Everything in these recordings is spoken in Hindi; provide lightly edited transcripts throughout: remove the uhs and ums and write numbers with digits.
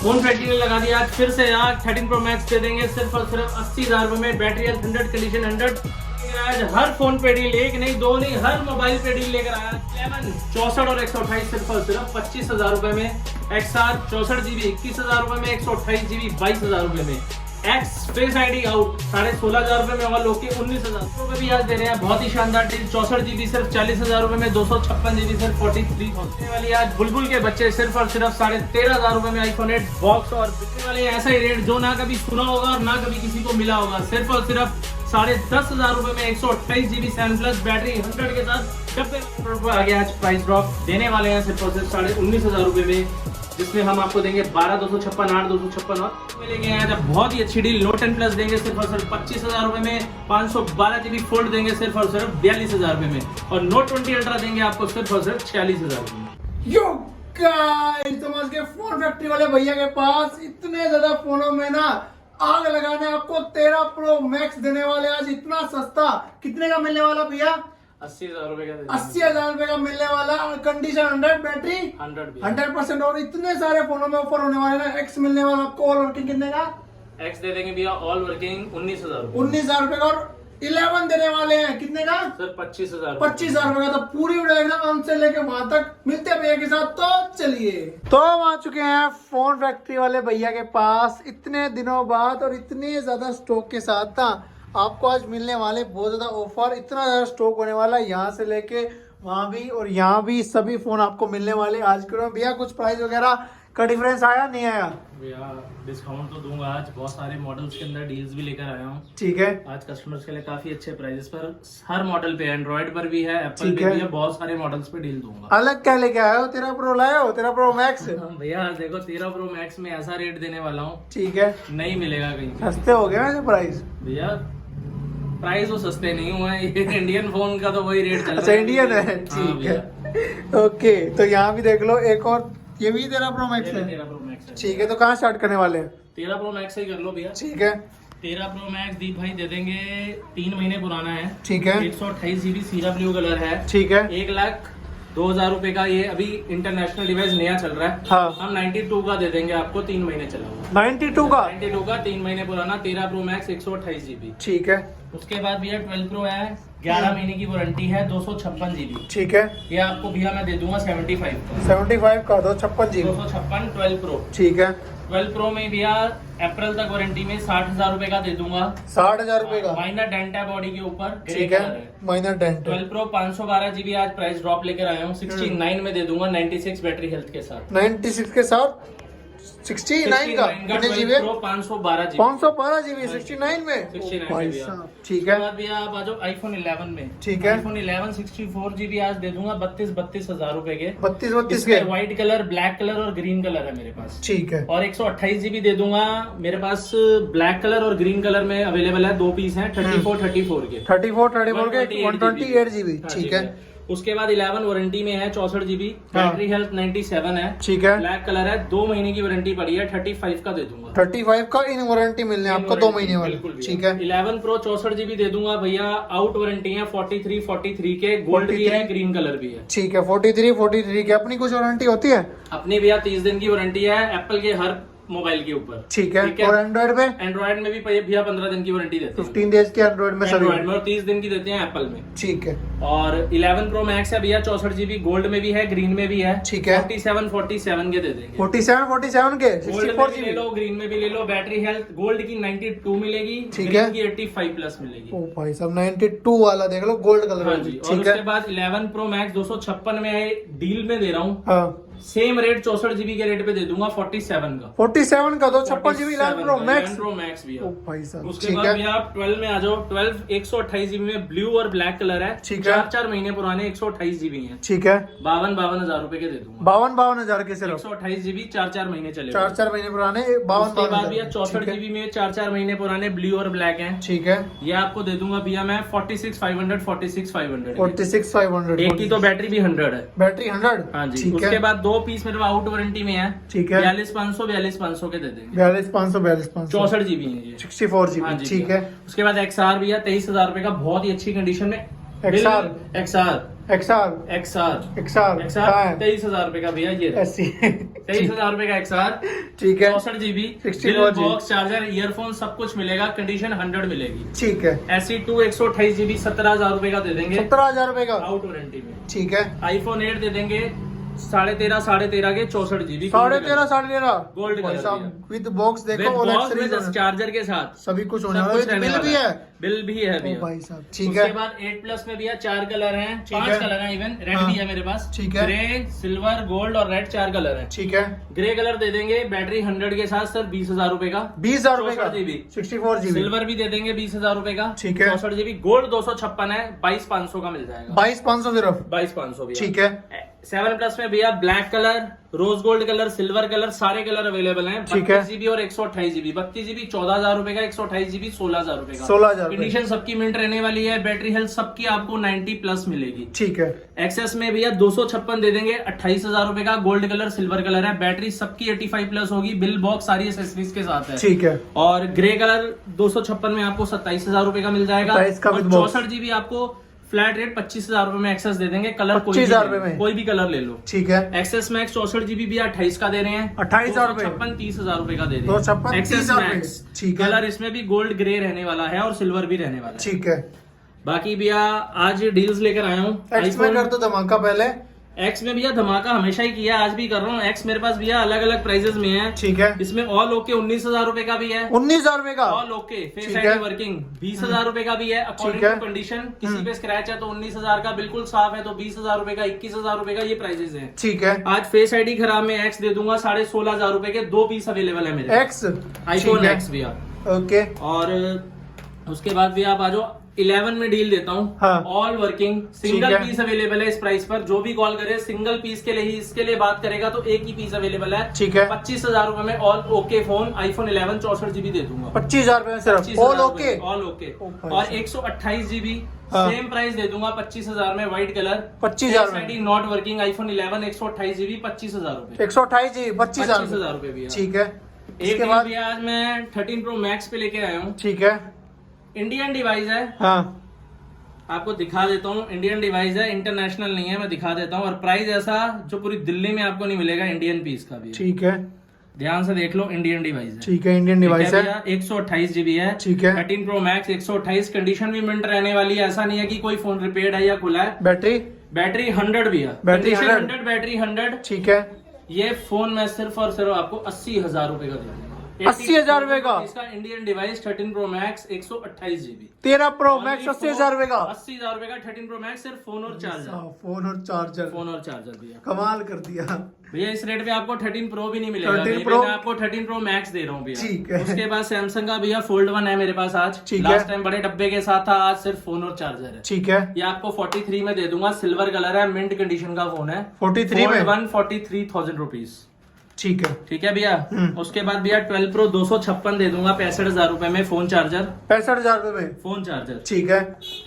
फोन फैक्ट्री ने लगा दिया आज फिर से यार 13 प्रो मैक्स दे देंगे सिर्फ और सिर्फ 80,000 रुपए में। Battery health 100, condition 100। आज हर फोन पे डील, एक नहीं दो नहीं, हर मोबाइल पे डील लेकर आया। 64 और 128 सिर्फ और सिर्फ 25,000 रुपए में। XR 64 GB 21,000 रुपए में। 128 GB 22,000 रुपए में। X फेस आईडी आउट 16,500 रुपए में और लोग के 19,000 रुपए भी आज दे रहे हैं। बहुत ही शानदार डील। 64 GB सिर्फ 40,000 रुपए में। 256 GB सिर्फ 43,000 वाली आज बुलबुल के बच्चे सिर्फ और सिर्फ 13,500 रुपए में iPhone 8 बॉक्स। और बिकने वाले ऐसा ही रेट जो ना कभी सुना होगा और ना कभी किसी को मिला होगा। सिर्फ और सिर्फ 10,500 रुपए में 128 GB 7 प्लस बैटरी 100 के साथ 90 आ गया आज प्राइस ड्रॉप देने वाले हैं सिर्फ और सिर्फ 19,500 रुपए में, जिसमें हम आपको देंगे 12,256, 8,256 और मिलेंगे आज बहुत ही अच्छी डील। नोट 10 प्लस देंगे सिर्फ और सिर्फ 25,000 रुपए में। 512 GB फोल्ड देंगे सिर्फ और सिर्फ 42,000 रुपए में। और नोट 20 अल्ट्रा देंगे आपको सिर्फ और सिर्फ 46,000 रुपए में। यो गाइस, समझ के फोन फैक्ट्री वाले भैया के पास इतने ज्यादा फोनों में ना आग लगाने आपको 13 प्रो मैक्स देने वाले आज इतना सस्ता। कितने का मिलने वाला भैया? 80,000 रुपए का। 80,000 रुपए का मिलने वाला। Condition 100, battery 100%। और इतने सारे फोनों में ऑफर होने वाले ना। एक्स मिलने वाला आपको ऑल वर्किंग कितने का? एक्स दे देंगे भैया ऑल वर्किंग 19,000 रुपए का। और 11 देने वाले हैं कितने का? सर 25,000 रुपए का। तो पूरी वीडियो एकदम हमसे लेके वहां तक मिलते हैं भैया के साथ। तो चलिए, तो हम आ चुके हैं फोन फैक्ट्री वाले भैया के पास इतने दिनों बाद और इतने ज्यादा स्टॉक के साथ था। आपको आज मिलने वाले बहुत ज्यादा ऑफर, इतना ज्यादा स्टॉक होने वाला है यहाँ से लेके वहां भी और यहाँ भी सभी फोन आपको मिलने वाले आज के। भैया कुछ प्राइस वगैरह का डिफरेंस आया नहीं आया? भैया डिस्काउंट तो दूंगा आज, बहुत सारे मॉडल्स के अंदर डील्स भी लेकर आया हूँ। ठीक है, आज कस्टमर्स के लिए काफी अच्छे प्राइसेस पर हर मॉडल पे, एंड्रॉइड पर भी है, एप्पल पे भी है, बहुत सारे मॉडल्स पे डील दूंगा। अलग क्या लेके आए हो? 13 प्रो लाए हो? 13 प्रो मैक्स? भैया देखो 13 प्रो मैक्स में ऐसा रेट देने वाला हूँ, ठीक है, नहीं मिलेगा कहीं। सस्ते हो गए वैसे प्राइस? भैया प्राइस वो सस्ते नहीं हुए हैं, ये इंडियन फोन का तो वही रेट चल रहा है। इंडियन है, ठीक है, ओके। तो यहाँ भी देख लो एक और, ये भी 13 प्रो मैक्स है। 13 प्रो मैक्स है, ठीक है। तो कहाँ स्टार्ट करने वाले हैं? 13 प्रो मैक्स ही कर लो भैया। ठीक है, 13 प्रो मैक्स दीप भाई दे देंगे, 3 महीने पुराना है। ठीक है, 128 GB सीरा ब्लू कलर है। ठीक है, 1,02,000 रुपए का। ये अभी इंटरनेशनल डिवाइस नया चल रहा है। हाँ। हम 92 का दे देंगे आपको, 3 महीने चला हुआ। 92 का? 92 का 3 महीने पुराना 13 प्रो मैक्स 128 GB। ठीक है। उसके बाद भैया 12 प्रो है, 11 महीने की वारंटी है, 256 GB। ठीक है, ये आपको भैया मैं दे दूंगा 75 का। 75 का 256 GB। 256 12 प्रो। ठीक है, 12 प्रो में भैया अप्रैल तक वारंटी में 60,000 रुपए का दे दूंगा। 60,000 रुपए का? माइनर डेंट है बॉडी के ऊपर, ठीक है, माइनर डेंट। 12 प्रो 512 GB आज प्राइस ड्रॉप लेकर आया हूँ, 69 में दे दूंगा, 96 बैटरी हेल्थ के साथ। 96 के साथ 69 का? कितने जीबी? 512 GB। 512 जीबी 69 में? 69 भाई में भैया। साहब, ठीक है। उसके बाद भैया आप आ जाओ आईफोन 11 में। ठीक है, आईफोन 11 64 GB आज दे दूंगा 32,000 रुपए के। 32 के? व्हाइट कलर, ब्लैक कलर और ग्रीन कलर है मेरे पास। ठीक है। और 128 GB दे दूंगा, मेरे पास ब्लैक कलर और ग्रीन कलर में अवेलेबल है, 2 पीस हैं 34 के। 34 के 128 जीबी, ठीक है। उसके बाद 11 वारंटी में है, 64 GB, बैटरी हेल्थ 97 है, ठीक है, ब्लैक कलर है, 2 महीने की वारंटी पड़ी है, 35 का दे दूंगा। 35 का इन वारंटी मिलने आपको 2 महीने वाली, ठीक है। 11 प्रो 64 GB दे दूंगा भैया, आउट वारंटी है 43 के, गोल्ड भी है, ग्रीन कलर भी है, ठीक है। 43 के अपनी कुछ वारंटी होती है? अपनी भैया 30 दिन की वारंटी है एप्पल के हर मोबाइल के ऊपर, ठीक है। और एंड्रॉइड पे? एंड्रॉइड में भी भैया 15 दिन की वारंटी देते हैं, 15 डेज की एंड्रॉइड में, एंड्रॉइड में, और 30 दिन की देते हैं एप्पल में, ठीक है। और 11 प्रो मैक्स है भैया 64 GB, गोल्ड में भी है, ग्रीन में भी है, ठीक है। 47 के दे देंगे। 47 के? गोल्ड में भी ले लो, ग्रीन में भी ले लो। बैटरी हेल्थ गोल्ड की 92 मिलेगी, ठीक है, की 85 प्लस मिलेगी। ओ भाई साहब, 92 वाला देख लो, गोल्ड कलर। हाँ जी। और उसके बाद 11 प्रो मैक्स 256 में डील में दे रहा हूँ, हाँ, सेम रेट 64 GB के रेट पे दे दूंगा 47 का। 47 का 256 GB 11 pro max? Pro max भी है। ओ भाई साहब, उसके बाद भैया आप 12 में आ जाओ। 12 128 GB में ब्लू और ब्लैक कलर है, ठीक है। 4 महीने पुराने, 128 GB है, ठीक है। 52,000 रुपए के दे दूंगा। 52,000 के सिर्फ? 128 GB 4 महीने चले, 4 महीने पुराने, 52,000 भैया 64 GB में 4 महीने पुराने, ब्लू और ब्लैक है, ठीक है। ये आपको दे दूंगा भैया मैं 46,500 46,500। एक की तो बैटरी भी 100 है, बैटरी 100? हाँ जी। ठीक उसके है। बाद 2 पीस मेरे आउट वारंटी में है, ठीक है। 42,500 के दे देंगे। 42,500 64 GB है ये, 64 हाँ GB, जी ठीक है। उसके बाद XR भैया 23,000 रुपए का, बहुत ही अच्छी कंडीशन में। XR? XR XR XR कहाँ है? 23,000 रुपए का भैया, ये 23,000 रुपए का XR, ठीक है, 64 GB 64 GB box, charger, earphone सब कुछ मिलेगा, कंडीशन 100 मिलेगी। ठीक है। SE2 128 GB 17,000 रुपए का दे देंगे, 17,000 रुपए का आउट वारंटी में। ठीक है। iPhone 8 दे देंगे 13.5 के 64 GB 13.5 gold colour with box देखो, विद और बॉक्स एक्सेसरीज विद चार्जर के साथ सभी कुछ होने सब वाला कुछ है। रहने बिल वाला भी है, बिल भी है ओ भैया। भाई साहब, ठीक उसके है। बाद 8 प्लस में भैया 4 कलर हैं, ठीक 5 है। कलर हैं, इवन रेड हाँ। भी है मेरे पास, ठीक है। ग्रे, सिल्वर, गोल्ड और रेड 4 कलर हैं। ठीक है। ग्रे कलर दे देंगे बैटरी 100 के साथ सर 20,000 रुपए का, 20,000 रुपए का 64 GB 64 GB। सिल्वर भी दे देंगे 20,000 रुपए का, ठीक है। 64 GB गोल्ड 256 है, 22,500 का मिल जाएगा, 22,500 सिर्फ, 22,500 भैया। ठीक है। 7 प्लस में भैया black colour, rose gold colour, silver colour सारे कलर अवेलेबल हैं, ठीक है। 32 GB और 128 GB। 32 GB 14,000 रुपए का, 128 GB 16,000 रुपए का, 16,000 रुपए। कंडीशन सबकी मिनट रहने वाली है, बैटरी हेल्थ सबकी आपको 90 प्लस मिलेगी। ठीक है। एक्सेस में भैया 256 दे देंगे, 28,000 रुपए का, गोल्ड कलर, सिल्वर कलर है, बैटरी सबकी 85 प्लस होगी, बिल बॉक्स सारी एसेसरीज के साथ है। ठीक है। और ग्रे कलर 256 में आपको 27,000 रुपए का मिल जाएगा, 27 का और with box। 64 GB आपको फ्लैट रेट 25,000 रुपए में एक्सेस दे देंगे, कलर 25,000 रुपए में कोई भी कलर ले लो। ठीक है। एक्सेस मैक्स 64 GB भी 28 का दे रहे हैं, 28,000 रुपए, 30,000 रुपए का दे रहे 256 हैं। एक्सेस 30,000 रुपए, मैक्स, ठीक है। कलर इसमें भी गोल्ड ग्रे रहने वाला है और सिल्वर भी रहने वाला है। ठीक है। बाकी भैया आज डील्स लेकर आया हूँ। एक्स में कर दो धमाका पहले। एक्स में भैया धमाका हमेशा ही किया, आज भी कर रहा हूँ। एक्स मेरे पास भैया अलग अलग प्राइजेस में है। ठीक है। इसमें ऑल ओके 19,000 रुपए का भी है, 19,000 रुपए का ऑल ओके फेस ठीक आईडी है। वर्किंग 20,000 रुपए का भी है, अकॉर्डिंग ठीक है। To condition. किसी पे स्क्रैच है तो 19,000 का, बिल्कुल साफ है तो 20,000 रुपए का, 21,000 रुपए का, ये प्राइजेस हैं। ठीक है। आज फेस आईडी खराब में एक्स दे दूंगा 16,500 रुपए के, 2 पीस अवेलेबल है मेरे एक्स आईफोन एक्स भैया। ओके। और उसके बाद भी आप आ जाओ 11 में डील देता हूँ, हाँ। ऑल वर्किंग, ठीक सिंगल है। पीस अवेलेबल है इस प्राइस पर। जो भी कॉल करे सिंगल पीस के लिए ही, इसके लिए बात करेगा तो एक ही पीस अवेलेबल है। ठीक है। 25,000 रुपए में all okay phone iPhone 11 64 GB दे दूंगा, 25,000 रुपए में सिर्फ ऑल ओके। All okay. ओ भाई और साहब। 128 GB हाँ। सेम प्राइस दे दूंगा 25,000 में, व्हाइट कलर, 25,000 में नॉट वर्किंग आईफोन 11 128 GB 25,000 रुपए, 128 जी 25,000 25,000 रुपए भी। ठीक है। एक इसके डील बाद भी आज मैं 13 Pro Max पे लेके आया हूँ। ठीक है। इंडियन डिवाइस है, हाँ। आपको दिखा देता हूँ। इंडियन डिवाइस है, इंटरनेशनल नहीं है, मैं दिखा देता हूँ। और प्राइस ऐसा जो पूरी दिल्ली में आपको नहीं मिलेगा, इंडियन पीस का भी। ठीक है। ध्यान से देख लो, इंडियन डिवाइस है। ठीक है। इंडियन डिवाइस है। 128 GB है। ठीक है। 13 Pro Max 128, कंडीशन भी मिनट रहने वाली है। ऐसा नहीं है कि कोई फोन रिपेयर्ड है या खुला है। बैटरी बैटरी 100 भी है, बैटरी कंडीशन 100, 100, बैटरी 100। ठीक है। ये फोन मैं सिर्फ और सिर्फ आपको 80,000 रुपए का दूंगा। 80,000 रुपए का इसका Indian device 13 Pro Max 128 GB, 13 pro max 80,000 रुपए का 80,000 रुपए का 13 Pro Max, सिर्फ फोन और चार्जर। फोन और चार्जर, फोन और चार्जर दिया कमाल कर दिया भैया। इस रेट पे आपको 13 Pro भी नहीं मिलेगा, 13 मैं Pro? आपको 13 Pro Max दे रहा हूँ भैया। ठीक है। उसके बाद सैमसंग का भैया Fold 1 है मेरे पास आज। ठीक है। लास्ट टाइम बड़े डब्बे के साथ था, आज सिर्फ फोन और चार्जर है। ठीक है। ये आपको 43 में दे दूंगा, सिल्वर कलर है, मिंट कंडीशन का फोन है। 43 में 43,000 रुपीज। ठीक है। ठीक है भैया। उसके बाद भैया 12 Pro 256 दे दूंगा 65,000 रुपए में, फोन चार्जर, 65,000 रुपए में फोन चार्जर। ठीक है।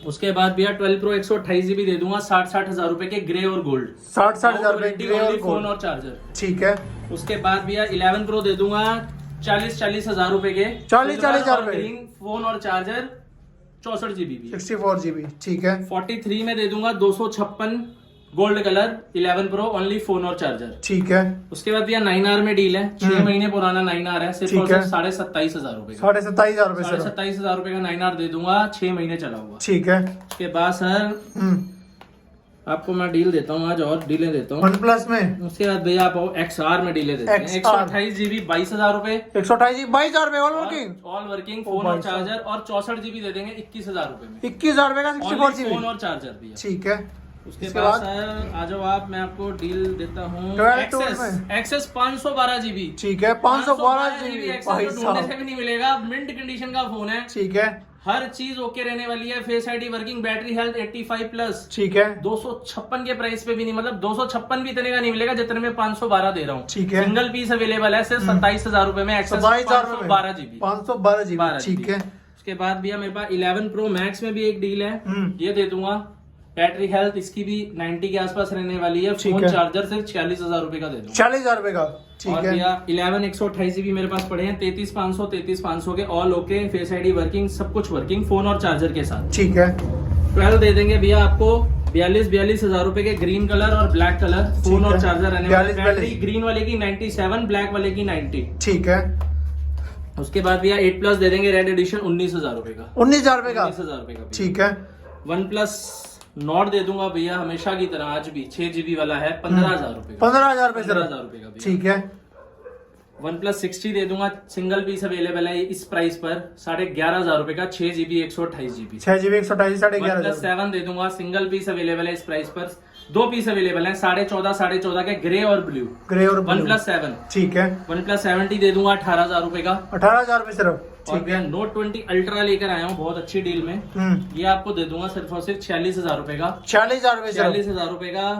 उसके बाद भैया 12 Pro 128 GB दे दूंगा 60,000 रुपए के, ग्रे और गोल्ड, 60,000 रुपए ग्रे और फोन गोल्ड, और चार्जर। ठीक है। उसके बाद भैया 11 Pro दे दूंगा 40,000 रुपए के, 40,000 रुपए, ग्रीन फोन और चार्जर, 64 GB भी। 64 GB, ठीक है। 43 में दे दूंगा 256 gold colour 11 Pro, only phone और चार्जर। ठीक है। उसके बाद भैया 9R में डील है, 6 महीने पुराना 9R है, सिर्फ और ठीक है। सिर्फ 27,500 रुपए का, 27,500 रुपए सर, 27,500 रुपए का 9R दे दूंगा, 6 महीने चला हुआ। ठीक है। उसके बाद सर आपको मैं डील देता हूँ, आज और डीलें देता हूँ। वन प्लस में उसके बाद भैया आप XR में डीले देते हैं, XR 128 GB 22,000 रुपए, 128 GB 22,000 रुपए all working, all working phone और चार्जर, और 64 GB दे देंगे 21,000 रुपए में, 21,000 रुपए का 64 Only GB, फोन और चार्जर भी है। ठीक है। उसके इसके बाद बाद सर आ जाओ आप, मैं आपको डील देता हूँ 12 में। एक्सेस 512 GB, ठीक है। 512 GB एक्सेस भाई तो ढूंढने से साहब, भी नहीं मिलेगा, मिंट कंडीशन का फोन है, ठीक है। हर चीज ओके रहने वाली है, face ID working, battery health 85 plus, ठीक है। 256 के प्राइस पे भी नहीं, मतलब 256 भी इतने का नहीं मिलेगा जितने में 512 दे रहा हूँ। ठीक है। सिंगल पीस अवेलेबल है, सिर्फ 27,000 रुपए में, एक्सेस 27,000 GB, 512 GB, ठीक है। उसके बाद भैया मेरे पास 11 Pro Max में भी एक डील है, ये दे दूंगा। बैटरी हेल्थ इसकी भी 90 के आसपास रहने वाली है, ठीक फोन है। चार्जर सिर्फ 46,000 रुपए का दे दूंगा। 40,000 रुपए का, और ठीक है। भैया 11 128 GB मेरे पास पड़े हैं, 33,500 के, all okay, face ID working, सब कुछ वर्किंग, फोन और चार्जर के साथ। ठीक है। 12 दे देंगे भैया आपको 42 हजार रुपए के ग्रीन कलर और ब्लैक कलर फोन और चार्जर रहने वाले। 42 बैटरी ग्रीन वाले की 97, ब्लैक वाले की 90। ठीक है। उसके बाद भैया 8 प्लस दे देंगे रेड एडिशन 19,000 रुपए का। 19,000 रुपए का। 19,000 रुपए का। ठीक है। वन प्लस नॉट दे दूंगा भैया हमेशा की तरह, आज भी 6 GB वाला है 15,000 रुपए का। 15,000 रुपए 15,000 रुपए का। ठीक है। वन प्लस 60 दे दूंगा, सिंगल पीस अवेलेबल है इस प्राइस पर 11,500 रुपए का, 6 GB 128 GB। 6 GB 128 one plus 11,500। 7 दे दूंगा, सिंगल पीस अवेलेबल है इस प्राइस पर, 2 पीस अवेलेबल है 14,500 के, ग्रे और ब्लू। ग्रे और वन प्लस 7। ठीक है। वन प्लस 70 दे दूंगा 18,000 रुपए का। 18,000 रुपए सिर्फ। और भैया नोट 20 अल्ट्रा लेकर आया हूँ बहुत अच्छी डील में, ये आपको दे दूंगा सिर्फ और सिर्फ 46,000 रुपए का। 46,000 रुपए। 46,000 रुपए का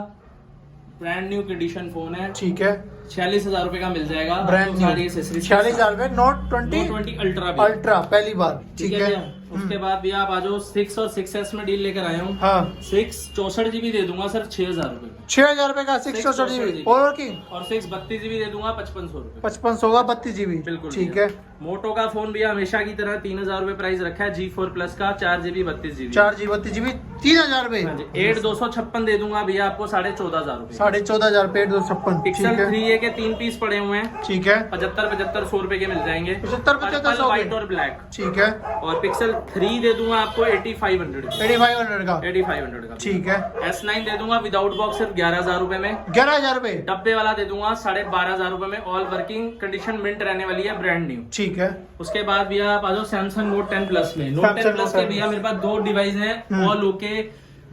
ब्रांड न्यू कंडीशन फोन है। ठीक है। 46,000 रुपए का मिल जाएगा ब्रांड सारी न्यू। एक्सेसरीज। 46,000 रुपए नोट 20 अल्ट्रा भी। अल्ट्रा पहली बार। ठीक है। भैया? उसके बाद भी आप आ जाओ 6 और 6S में डील लेकर आया हूँ। हाँ। 6 64 GB दे दूंगा सर 6,000 रुपए का। 6,000 रुपए का 6 64 GB और की। और 6 32 GB दे दूंगा 5,500 रुपए। 5500 का 32 GB। बिल्कुल ठीक है। मोटो का फोन भी हमेशा की तरह 3,000 रुपए प्राइस रखा है, G4 प्लस का 4 GB 32 GB। 4 GB 32 GB 3,000 रुपए। 8256 दे दूंगा भैया आपको 14,500 रुपए। 14,500 रुपए 256। पिक्सल 3A के 3 पीस पड़े हुए हैं। ठीक है। 75-100 रुपए के मिल जाएंगे। 75-100 व्हाइट और ब्लैक। ठीक है। और पिक्सल 3 दे दूंगा आपको 8,500 का। 8,500 का। ठीक है। S9 दे दूंगा विदाउट बॉक्स सिर्फ 11,000 रुपए में। 11,000 रुपए। डब्बे वाला दे दूंगा 12,500 रुपए में, ऑल वर्किंग कंडीशन मिंट रहने वाली है, ब्रांड न्यू। ठीक है। उसके बाद भैया आप आ जाओ सैमसंग नोट 10 प्लस में। नोट 10 प्लस के भैया मेरे पास 2 डिवाइस हैं, all okay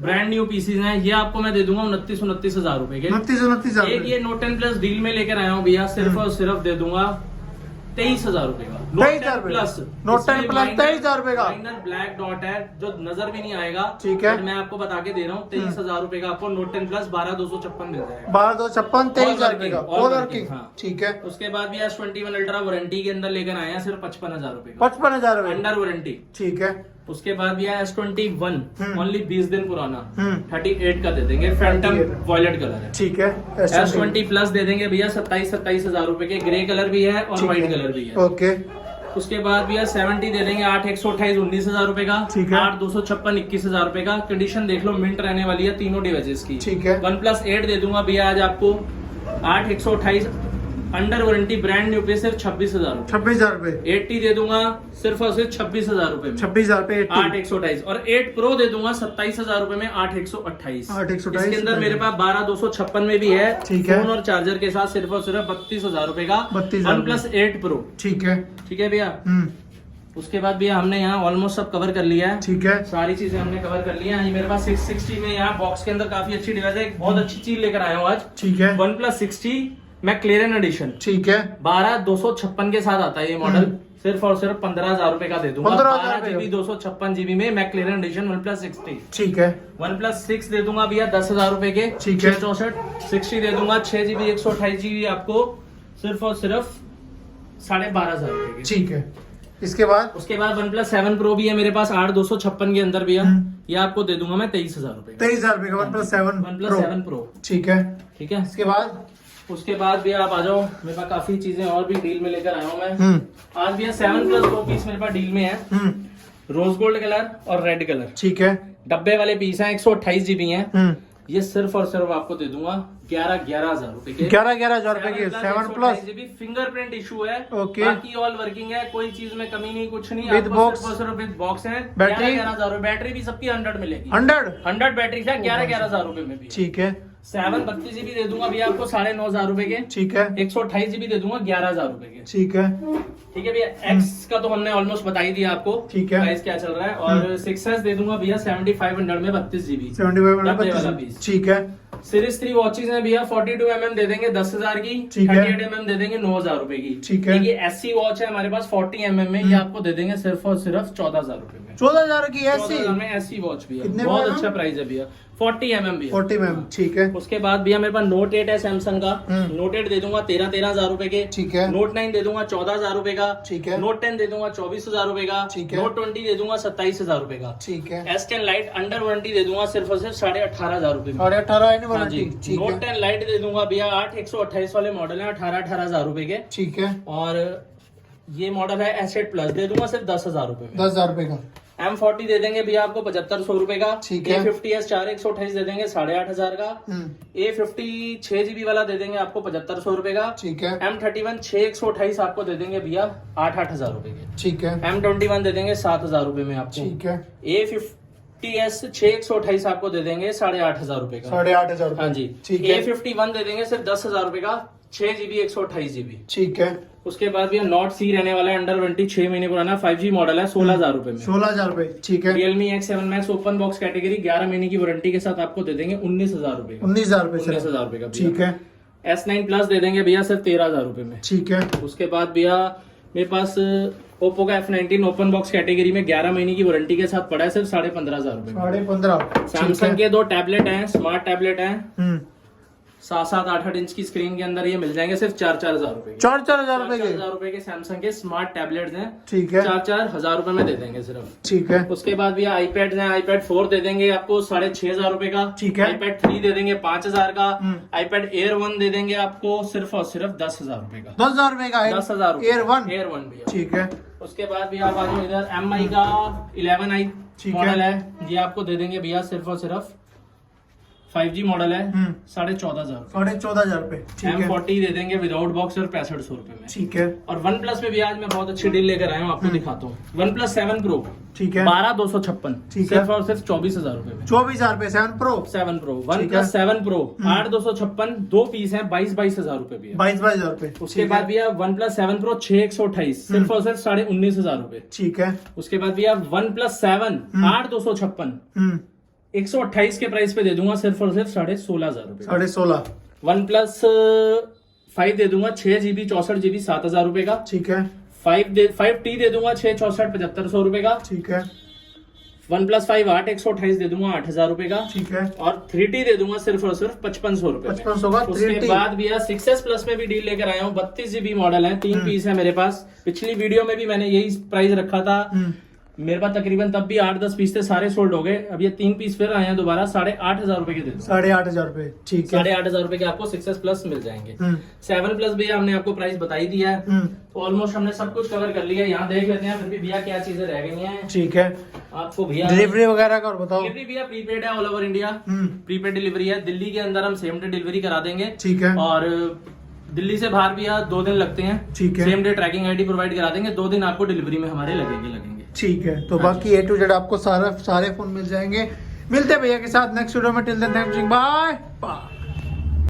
brand new pieces हैं। ये आपको मैं दे दूंगा 29,000 रुपए के। 29,000 एक ये नोट 10 प्लस डील में लेकर आया हूँ भैया, सिर्फ और सिर्फ दे दूंगा 23,000 रुपए का। नोट 10 प्लस 23,000 रुपए का। माइनर ब्लैक डॉट है जो नजर भी नहीं आएगा। ठीक है। मैं आपको बता के दे रहा हूँ 23,000 रुपए का आपको नोट 10 प्लस 12,256 मिल जाएगा। 12,256 23,000 रुपए का। All और working, की। हाँ। ठीक है। उसके बाद भी S21 अल्ट्रा वारंटी के अंदर लेकर आए हैं सिर्फ 55,000 रुपए का, 55,000 रुपए अंडर वारंटी। ठीक है। उसके बाद भी S21 ओनली 20 दिन पुराना 38 का दे देंगे, 38 फैंटम वॉयलेट कलर है। ठीक है। S20 प्लस दे देंगे भैया 27,000 रुपए के, ग्रे कलर भी है और व्हाइट कलर भी है। ओके। उसके बाद भैया 70 दे देंगे 8,128 19,000 रुपए का। ठीक है। 8,256 21,000 रुपए का। कंडीशन देख लो मिंट रहने वाली है तीनों डिवाइसेस की। ठीक है। वन प्लस 8 दे दूंगा भैया आज आपको 8,128 अंडर वारंटी ब्रांड न्यू पे सिर्फ 26,000 रुपए। 26,000 रुपए। 80 दे दूंगा सिर्फ और सिर्फ 26,000 रुपए में। 26,000 रुपए 8,128 और 8 प्रो दे दूंगा 27,000 रुपए में 8,128। 8,128 इसके अंदर मेरे पास 12,256 में भी है। ठीक है। फोन और चार्जर के साथ सिर्फ और सिर्फ 32,000 रुपए का 32,000 वन प्लस 8 प्रो। ठीक है। ठीक है भैया। उसके बाद भैया हमने यहाँ ऑलमोस्ट सब कवर कर लिया है। ठीक है। सारी चीजें हमने कवर कर लिया है। ये मेरे पास 660 में यहाँ बॉक्स के अंदर काफी अच्छी डिवाइस है, एक बहुत अच्छी चीज लेकर आया हूँ आज। ठीक है। One plus 60 McLaren edition. ठीक है। 12,256 के साथ आता है ये मॉडल, सिर्फ और सिर्फ 15,000 रुपए का दे दूंगा। 15,000 12 GB 256 GB में मैक्लेरन एडिशन वन प्लस 60। ठीक है। वन प्लस 6 दे दूंगा भैया 10,000 रुपए के। ठीक है। 64 60 दे दूंगा 6 GB 128 GB आपको सिर्फ और सिर्फ 12,500 रुपए के। ठीक है। इसके बाद उसके बाद वन प्लस 7 प्रो भी है मेरे पास 8,256 के अंदर भैया, ये आपको दे दूंगा मैं 23,000 रुपए का। 23,000 रुपए का वन प्लस 7 प्रो। ठीक है। ठीक है। इसके बाद उसके बाद भी आप आ जाओ, मेरे पास काफी चीजें और भी डील में लेकर आया हूँ मैं आज भैया। 7 प्लस 2 पीस मेरे पास डील में है, रोज गोल्ड कलर और रेड कलर। ठीक है। डब्बे वाले पीस हैं, 128 GB हैं। ये सिर्फ और सिर्फ आपको दे दूंगा 11,000 रुपए के। 11,000 रुपए के 7 प्लस। फिंगरप्रिंट इशू है, ओके। बाकी ऑल वर्किंग है, कोई चीज में कमी नहीं, कुछ नहीं। With box? सिर्फ विद बॉक्स है। बैटरी? 11,000 रुपए। बैटरी भी सबकी 100 मिलेगी। 100 बैटरी है 11,000 रुपए में भी। ठीक है। 7 32 GB दे दूंगा भैया आपको 9,500 रुपए के। ठीक है। 128 GB दे दूंगा 11,000 रुपए के। ठीक है। ठीक है भैया। एक्स का तो हमने ऑलमोस्ट बता ही दिया आपको, ठीक है। प्राइस क्या चल रहा है। और 6S दे दूंगा भैया 7,500 में 32 GB। 75 पीस। ठीक है। सीरीज 3 वॉचेज हैं भैया 42mm दे देंगे 10,000 की। ठीक है। 38mm दे देंगे 9,000 रुपए की। ठीक है। ये SC वॉच है हमारे पास 40mm में, ये आपको दे देंगे सिर्फ और सिर्फ 14,000 रुपए में। 14,000 की ऐसी 14,000 में SC वॉच भी है, कितने बहुत में अच्छा प्राइस है भैया। 40mm भी है। 40mm। ठीक है। उसके बाद भैया मेरे पास नोट 8 है सैमसंग का। नोट 8 दे दूंगा 13,000 रुपए के। ठीक है। नोट 9 दे दूंगा 14,000 रुपए का। ठीक है। नोट 10 दे दूंगा 24,000 रुपए का। ठीक है। नोट 20 दे दूंगा 27,000 रुपए का। ठीक है। S10 लाइट अंडर वारंटी दे दूंगा सिर्फ और सिर्फ 18,500 रुपए में। 18,500 हाँ जी। वारंटी। ठीक है। नोट 10 लाइट दे दूंगा भैया 8,128 वाले मॉडल है 18,500 रुपए के। ठीक है। और ये मॉडल है S8 प्लस, दे दूंगा सिर्फ 10,000 रुपए में। 10,000 रुपए का। M40 दे देंगे भैया आपको 7500 रुपए का। ठीक है। A50s 4128 दे देंगे 8,500 का। A50 6GB वाला दे देंगे आपको 7500 रुपए का। ठीक है। M31 6128 आपको दे देंगे भैया 8,000 रुपए के। ठीक है। M21 दे देंगे 7,000 रुपए में आपको। ठीक है। A50s 6128 आपको दे देंगे 8,500 रुपए का। 8,500 हाँ जी। ठीक है। A51 दे देंगे सिर्फ 10,000 रुपए का, 6GB 128GB। ठीक है। उसके बाद भी नॉट सी रहने वाला है, अंडर वारंटी 6 महीने पुराना 5G मॉडल है, 16,000 रुपए में। 16,000 रुपए। ठीक है। Realme X7 Max open box category 11 महीने की वारंटी के साथ आपको दे देंगे 19,000 रुपए का। 19,000 रुपए। 19,000 रुपए का। ठीक है। S9 प्लस दे देंगे भैया सिर्फ 13,000 रुपए में। ठीक है। उसके बाद भैया मेरे पास ओप्पो का F19 ओपन बॉक्स कैटेगरी में 11 महीने की वारंटी के साथ पड़ा है सिर्फ 15,500 रुपए में। 15,500। सैमसंग के 2 टैबलेट हैं, स्मार्ट टैबलेट हैं, 7-7, 8-8 इंच की स्क्रीन के अंदर, ये मिल जाएंगे सिर्फ 4,000 रुपए के। 4,000 रुपए के। 4,000 रुपए के सैमसंग के स्मार्ट टैबलेट्स हैं। ठीक है। 4,000 रुपए में दे देंगे सिर्फ। ठीक है। उसके बाद भी iPads हैं, iPad 4 दे देंगे आपको 6,500 रुपए का। ठीक है। iPad 3 दे देंगे 5,000 का। iPad Air 1 दे देंगे आपको सिर्फ और सिर्फ 10,000 रुपए का। 10,000 रुपए का। 10,000 Air 1। Air 1 भैया। ठीक है। उसके बाद भी आप आ जाओ इधर, MI का 11i ठीक मॉडल है, ये आपको दे देंगे भैया सिर्फ और सिर्फ 5G मॉडल है 14,500। 14,500 रुपए। ठीक है। M40 दे देंगे विदाउट बॉक्स और 6500 रुपए में। ठीक है। और वन प्लस में भी आज मैं बहुत अच्छी डील लेकर आया हूँ, आपको दिखाता हूँ। वन प्लस 7 प्रो ठीक है। 12,256 ठीक है। सिर्फ और सिर्फ 24,000 रुपए में। 24,000 रुपए। 7 प्रो। 7 प्रो वन ठीक है। प्लस 7 प्रो 8,256, 2 पीस है 22,000 रुपए भी है। 22,000 रुपए। उसके बाद भी आप वन प्लस 7 प्रो 6,128 सिर्फ और सिर्फ 19,500 रुपए। ठीक है। उसके बाद भी आप वन प्लस 7 8,256 128 के प्राइस पे दे दूंगा सिर्फ और सिर्फ 16,500 रुपए। 16,500। वन प्लस 5 दे दूंगा 6GB 64GB 7,000 रुपए का। ठीक है। 5T दे दूंगा 664 7,500 रुपए का। ठीक है। वन प्लस 5 128 दे दूंगा 8,000 रुपए का। ठीक है। और 3T दे दूंगा सिर्फ और सिर्फ 5,500 रुपए में। 5,500 का। उसके 3T। बाद भी 6S प्लस में भी डील लेकर आया हूँ, 32GB मॉडल है, 3 पीस है मेरे पास। पिछली वीडियो में भी मैंने यही प्राइस रखा था, मेरे पास तकरीबन तब भी 8-10 पीस थे, सारे सोल्ड हो गए। अब ये 3 पीस फिर आए हैं दोबारा, 8,500 रुपए के दे दूं। 8,500 रुपए। ठीक है। 8,500 रुपए के आपको 6S प्लस मिल जाएंगे। 7 प्लस भी हमने आपको प्राइस बताई दिया है, तो ऑलमोस्ट हमने सब कुछ कवर कर लिया है। यहाँ देख लेते हैं फिर भी भैया क्या चीजें रह गई हैं। ठीक है। आपको भैया डिलीवरी वगैरह का और बताओ। डिलीवरी भैया प्रीपेड है, all over India prepaid delivery है। दिल्ली के अंदर हम सेम डे डिलीवरी करा देंगे। ठीक है। और दिल्ली से बाहर भी 2 दिन लगते हैं। ठीक है। Same day tracking ID provide करा देंगे, 2 दिन आपको डिलीवरी में हमारे लगेंगे। ठीक है। तो बाकी A to Z आपको सारे फोन मिल जाएंगे। मिलते हैं भैया के साथ नेक्स्ट वीडियो में। Till then thanks, bye bye.